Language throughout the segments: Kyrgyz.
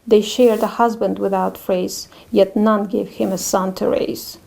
They shared a husband without phrase, yet none gave him a son to raise.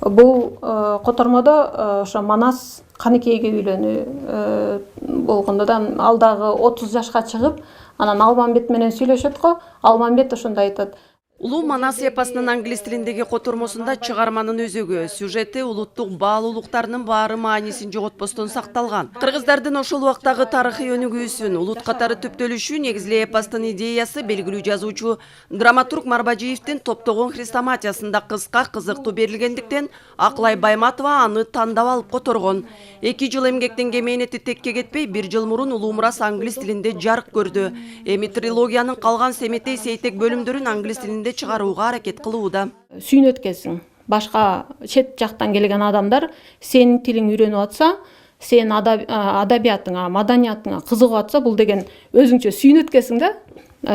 Бул котормодо ошо Манас канекейге үйлөнүү болгондо да ал дагы 30 жашка чыгып, анан Алмамбет менен сүйлөшөт го. Алмамбет ошондо айтат: Улуу Манас эпосунун англис тилиндеги котормосунда чыгарманын өзөгү, сюжети улуттук баалуулуктарынын баары маанисин жоготпостон сакталган. Кыргыздардын ошол убактагы тарыхый өнүгүүсүн, улут катары түптөлүшү негизли эпостун идеясы белгилүү жазуучу драматург Марбажиевдин топтогон хрестоматиясында кыска кызыктуу берилгендиктен Акылай Байматова аны тандап алып которгон. 2 жыл эмгектенген мээнети текке кетпей, 1 жыл мурун Улуу Мурас англис тилинде жарык көрдү. Эми трилогиянын калган семетей сейтек бөлүмдөрүн англис тилинде чыгарууга аракет кылууда. Сүйүнөт эткенсиң. Башка чет жактан келген адамдар сенин тилиң үйрөнүп атса, сен адабиятыңа, маданиятыңа кызыгып атса, бул деген өзүңчө сүйүнөт эткенсиң да.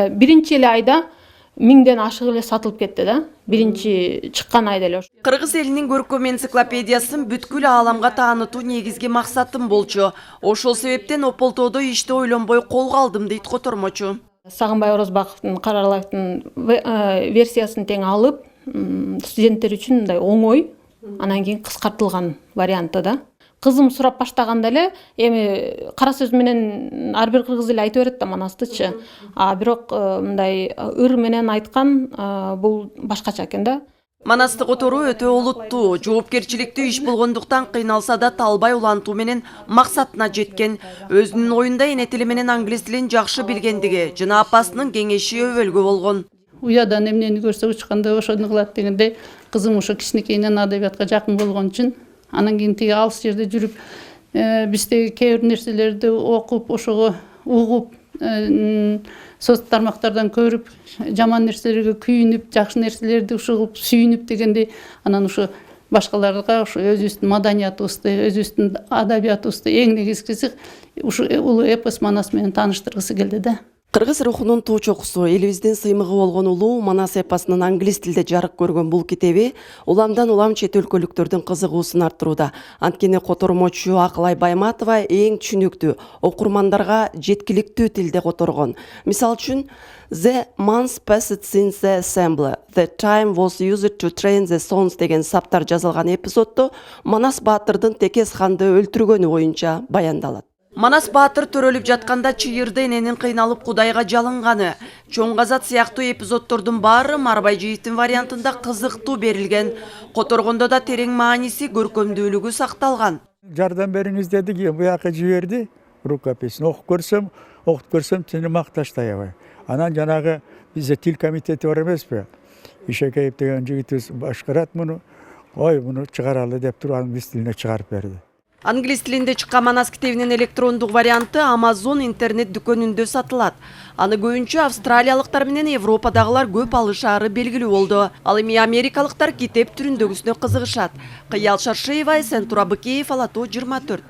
Биринчи эле айда 1000ден ашык эле сатылып кетти да. Биринчи чыккан айда эле. Кыргыз элинин көркөм энциклопедиясын бүткүл ааламга таанытуу негизги максатым болчу. Ошол себептен Ополтоодо ишти ойлонбой колго алдым дейт котормочу. Сагынбай Орозбаковдун Каралаевдин версиясын тең алып, студенттер үчүн мындай оңой, анан кийин кыскартылган варианты да. Кызым сурап баштаганда эле, эми кара сөз менен ар бир кыргыз эле айтып берет да Манастычы. Бирок мындай ыр менен айткан бул башкача экен да. Манасты которуу өтө олуттуу, жоопкерчиликтүү иш болгондуктан кыйналса да талбай улантуу менен максатына жеткен. Өзүнүн оюнда эне тили менен англис тилин жакшы билгендиги, жана апасынын кеңеши өбөлгө болгон. Уядан эмнени көрсө учканда ошону кылат дегенде, кызым ошо кичинекейинен адабиятка жакын болгон үчүн, анан кийин тиги алыс жерде жүрүп, бизде кээ бир нерселерди окуп, ошого угуп, соц тармактардан көрүп, жаман нерселерге күйүнүп, жакшы нерселерди ушугуп, сүйүнүп дегенде, анан ушу башкаларга ушу өзүбүздүн маданиятыбызды, өзүбүздүн адабиятыбызды эң негизгиси ушу улуу эпос Манас менен тааныштыргысы келди да. Кыргыз рухунун туу чокусу, элибиздин сыймыгы болгон Улуу Манас эпосунун англис тилде жарык көргөн бул китеби уламдан улам чет өлкөлүктөрдүн кызыгуусун арттырууда. Анткени котормочу Акылай Байматова эң түшүнүктүү, окурмандарга жеткиликтүү тилде которгон. Мисал үчүн, The months passed since the assembly. The time was used to train the sons деген саптар жазылган эпизоддо Манас Баатырдын Текес ханды өлтүргөнү боюнча баяндалат. Манас Баатыр төрөлүп жатканда чыйырды эненин кыйналып Кудайга жалынганы, чоң казат сыяктуу эпизоддордун баары Марбайжиевдин вариантында кызыктуу берилген. Которгондо да терең мааниси, көркөмдүүлүгү сакталган. Жардам бериңиз деди, буяка жиберди, рукописин окуп көрсөм сени макташтай абай. Анан жанагы бизде тил комитети бар эмеспи? Ишекеев деген жигитибиз башкарат муну. Ой, муну чыгаралы деп туруп англис тилине чыгарып берди. Англис тилинде чыккан Манас китебинин электрондук варианты Amazon интернет дүкөнүндө сатылат. Аны көбүнчө австралиялыктар менен Европадагылар көп алышаары белгилүү болду. Ал эми америкалыктар китеп түрүндөгүсүнө кызыгышат. Кыял Шаршеева, Сентура Быкеев, Ала Тоо 24.